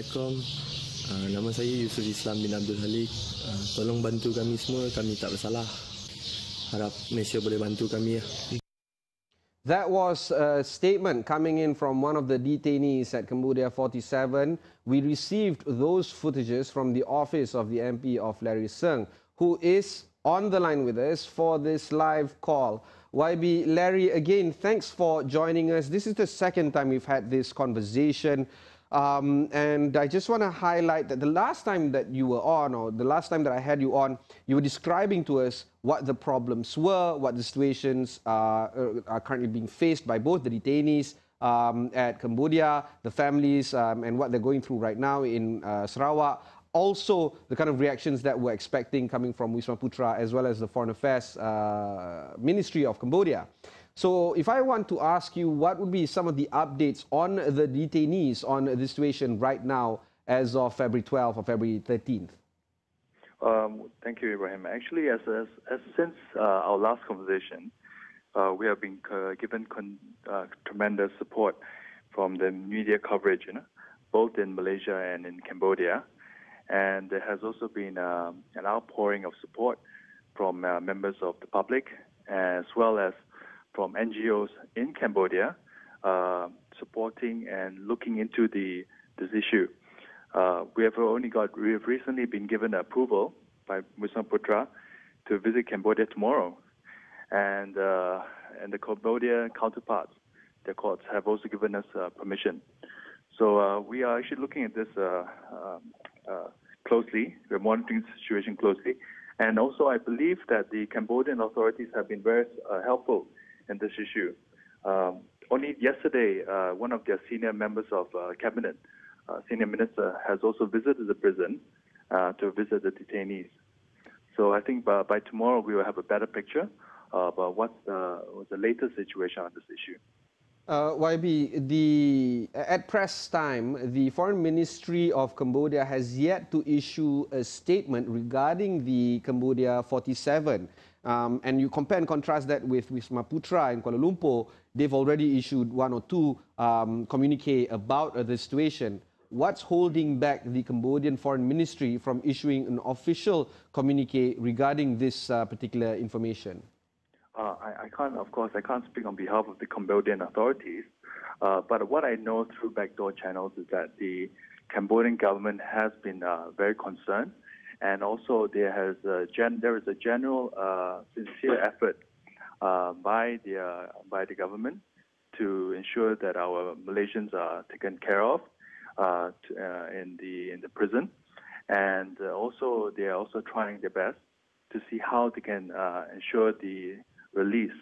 Assalamualaikum. Nama saya Yusuf Islam bin Abdul Halik. Tolong bantu kami semua, kami tak bersalah. Harap Malaysia boleh bantu kami ya. That was a statement coming in from one of the detainees at Cambodia 47. We received those footages from the office of the MP of Larry Seng, who is on the line with us for this live call. YB, Larry, again, thanks for joining us. This is the second time we've had this conversation. And I just want to highlight that the last time that you were on, or the last time that I had you on, you were describing to us what the problems were, what the situations are currently being faced by both the detainees at Cambodia, the families, and what they're going through right now in Sarawak. Also, the kind of reactions that we're expecting coming from Wisma Putra, as well as the Foreign Affairs Ministry of Cambodia. So if I want to ask you, what would be some of the updates on the detainees on the situation right now as of February 12th or February 13th? Thank you, Ibrahim. Actually, since our last conversation, we have been given tremendous support from the media coverage, both in Malaysia and in Cambodia. And there has also been an outpouring of support from members of the public, as well as from NGOs in Cambodia, supporting and looking into this issue. We have recently been given approval by Wisma Putra to visit Cambodia tomorrow, and the Cambodia counterparts, the courts, have also given us permission. So we are actually looking at this closely. We're monitoring the situation closely, and also I believe that the Cambodian authorities have been very helpful in this issue. Only yesterday, one of their senior members of cabinet, senior minister, has also visited the prison to visit the detainees. So I think by tomorrow we will have a better picture about what's the latest situation on this issue. YB, at press time, the Foreign Ministry of Cambodia has yet to issue a statement regarding the Cambodia 47. And you compare and contrast that with Wisma Putra in Kuala Lumpur, they've already issued one or two communique about the situation. What's holding back the Cambodian Foreign Ministry from issuing an official communique regarding this particular information? I can't speak on behalf of the Cambodian authorities, but what I know through backdoor channels is that the Cambodian government has been very concerned, and also there is a general sincere effort by the government to ensure that our Malaysians are taken care of in the prison, and also they are also trying their best to see how they can ensure the release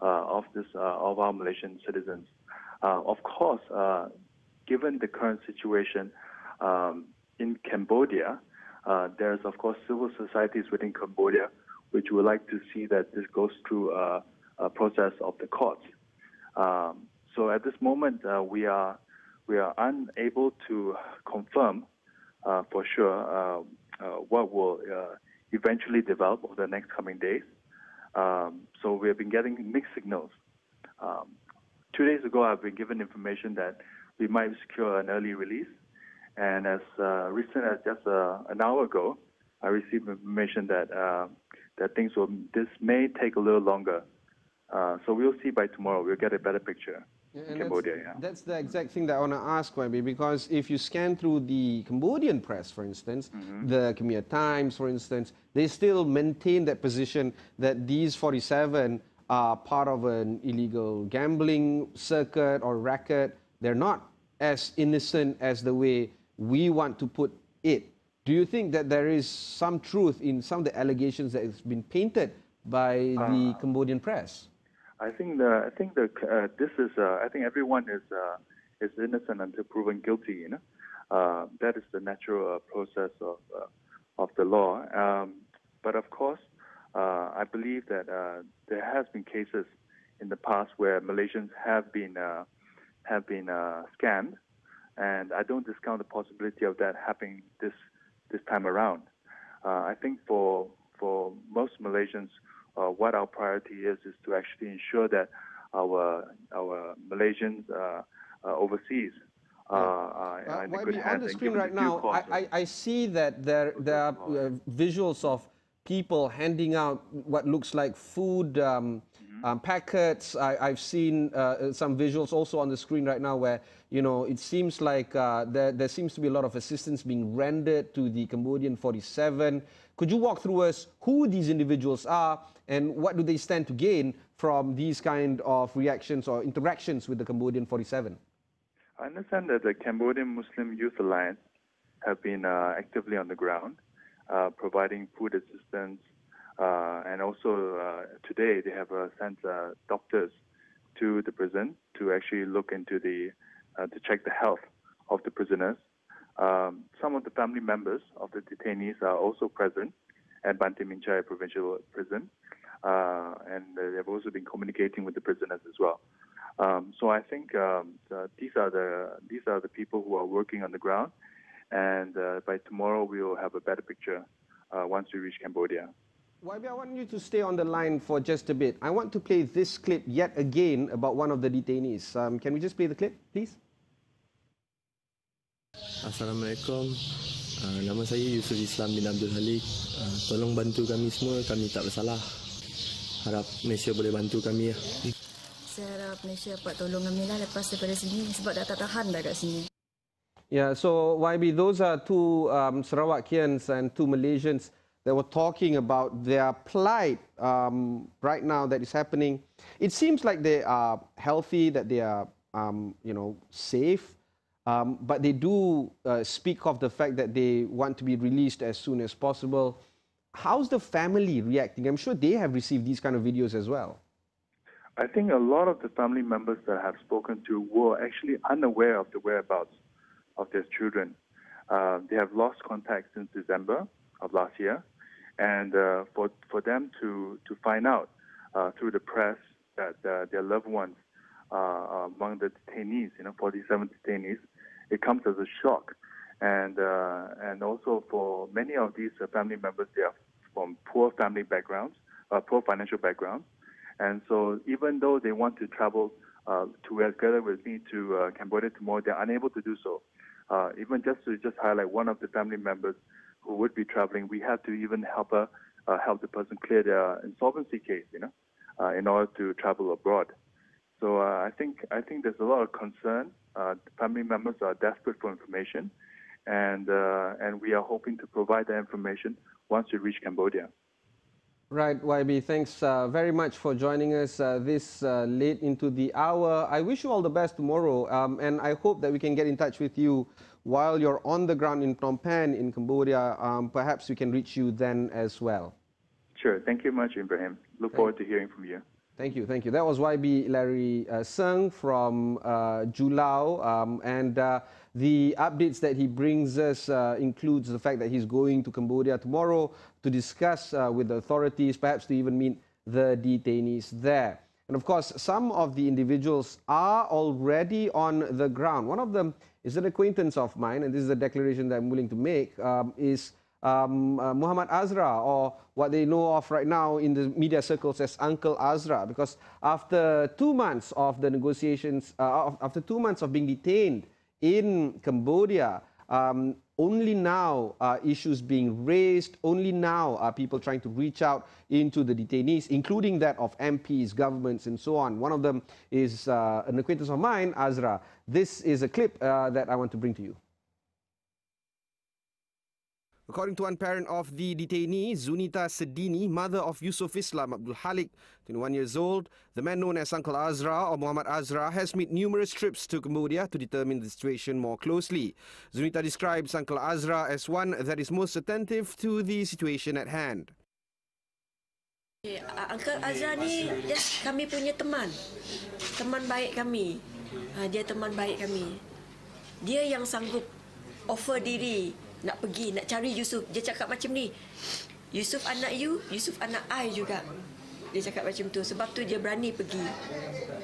of our Malaysian citizens. Of course, given the current situation in Cambodia, there's of course civil societies within Cambodia which would like to see that this goes through a process of the courts. So at this moment, we are unable to confirm for sure what will eventually develop over the next coming days. So we have been getting mixed signals. 2 days ago, I've been given information that we might secure an early release. And as recent as just an hour ago, I received information that this may take a little longer. So we'll see by tomorrow. We'll get a better picture in Cambodia. That's the exact thing that I want to ask, YB, because if you scan through the Cambodian press, for instance, the Khmer Times, for instance, they still maintain that position that these 47 are part of an illegal gambling circuit or racket. They're not as innocent as the way we want to put it. Do you think that there is some truth in some of the allegations that has been painted by the Cambodian press? I think everyone is innocent until proven guilty. That is the natural process of the law. But of course, I believe that there has been cases in the past where Malaysians have been scammed, and I don't discount the possibility of that happening this time around. I think for most Malaysians, what our priority is to actually ensure that our Malaysians overseas in a good on hands the and screen given right the due now, course. I see that there are visuals of people handing out what looks like food packets. I've seen some visuals also on the screen right now where, you know, it seems like there seems to be a lot of assistance being rendered to the Cambodian 47. Could you walk through us who these individuals are and what do they stand to gain from these kind of reactions or interactions with the Cambodian 47? I understand that the Cambodian Muslim Youth Alliance have been actively on the ground, providing food assistance, and also today they have sent doctors to the prison to actually look into to check the health of the prisoners. Some of the family members of the detainees are also present at Banteay Meanchai Provincial Prison, and they've also been communicating with the prisoners as well. So I think these are the people who are working on the ground, and by tomorrow we will have a better picture once we reach Cambodia. YB, I want you to stay on the line for just a bit. I want to play this clip yet again about one of the detainees. Can we just play the clip, please? Assalamualaikum. Nama saya Yusuf Islam bin Abdul Halik. Tolong bantu kami semua, kami tak bersalah. Harap Malaysia boleh bantu kami. Saya harap Malaysia dapat tolong kami lah lepas daripada sini sebab dah tak tahan dah kat sini. Yeah, so YB, those are two Sarawakians and two Malaysians that were talking about their plight right now that is happening. It seems like they are healthy, that they are, safe, but they do speak of the fact that they want to be released as soon as possible. How's the family reacting? I'm sure they have received these kind of videos as well. I think a lot of the family members that I have spoken to were actually unaware of the whereabouts of their children. They have lost contact since December of last year, and for them to find out through the press that their loved ones are among the detainees, 47 detainees, it comes as a shock. And also for many of these family members, they are from poor family backgrounds, poor financial backgrounds. And so even though they want to travel together with me to Cambodia tomorrow, they're unable to do so. Even just to highlight one of the family members who would be traveling, we had to even help the person clear their insolvency case, in order to travel abroad. So I think there's a lot of concern. Family members are desperate for information, and we are hoping to provide that information once we reach Cambodia. Right, YB, thanks very much for joining us this late into the hour. I wish you all the best tomorrow, and I hope that we can get in touch with you while you're on the ground in Phnom Penh in Cambodia. Perhaps we can reach you then as well. Sure. Thank you much, Ibrahim. Look forward to hearing from you. Thank you, thank you. That was YB Larry Seng from Julao, and the updates that he brings us includes the fact that he's going to Cambodia tomorrow to discuss with the authorities, perhaps to even meet the detainees there. And of course, some of the individuals are already on the ground. One of them is an acquaintance of mine, and this is a declaration that I'm willing to make, is Muhammad Azra, or what they know of right now in the media circles as Uncle Azra, because after 2 months of the negotiations, after 2 months of being detained in Cambodia, only now are issues being raised, only now are people trying to reach out into the detainees, including that of MPs, governments, and so on. One of them is an acquaintance of mine, Azra. This is a clip that I want to bring to you. According to one parent of the detainee, Zunita Sedini, mother of Yusuf Islam Abdul Halik, 21 years old, the man known as Uncle Azra or Muhammad Azra has made numerous trips to Cambodia to determine the situation more closely. Zunita describes Uncle Azra as one that is most attentive to the situation at hand. Uncle Azra ni kami punya teman baik kami. Dia teman baik kami. Dia yang sanggup offer diri nak pergi, nak cari Yusuf. Dia cakap macam ni, Yusuf anak you, Yusuf anak I juga. Dia cakap macam tu. Sebab tu dia berani pergi.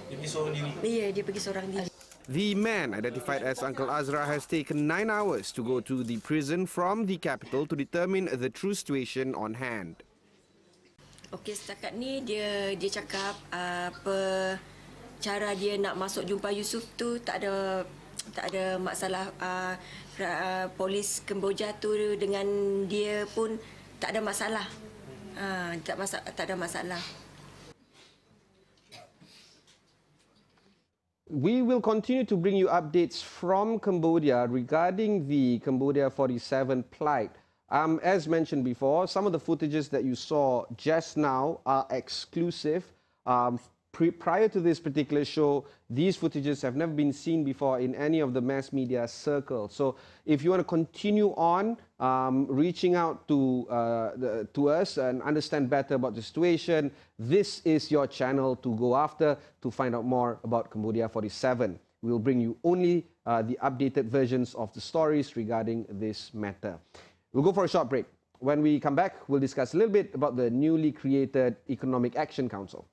Dia pergi seorang diri? Ya, dia pergi seorang diri. The man, identified as Uncle Azra, has taken 9 hours to go to the prison from the capital to determine the true situation on hand. Okey, setakat ni dia cakap apa cara dia nak masuk jumpa Yusuf tu tak ada tak ada masalah. Polis Kemboja tu dengan dia pun tak ada masalah. Tak ada masalah. We will continue to bring you updates from Cambodia regarding the Cambodia 47 plight. As mentioned before, some of the footages that you saw just now are exclusive. Prior to this particular show, these footages have never been seen before in any of the mass media circles. So if you want to continue on reaching out to us and understand better about the situation, this is your channel to go after to find out more about Cambodia 47. We will bring you only the updated versions of the stories regarding this matter. We'll go for a short break. When we come back, we'll discuss a little bit about the newly created Economic Action Council.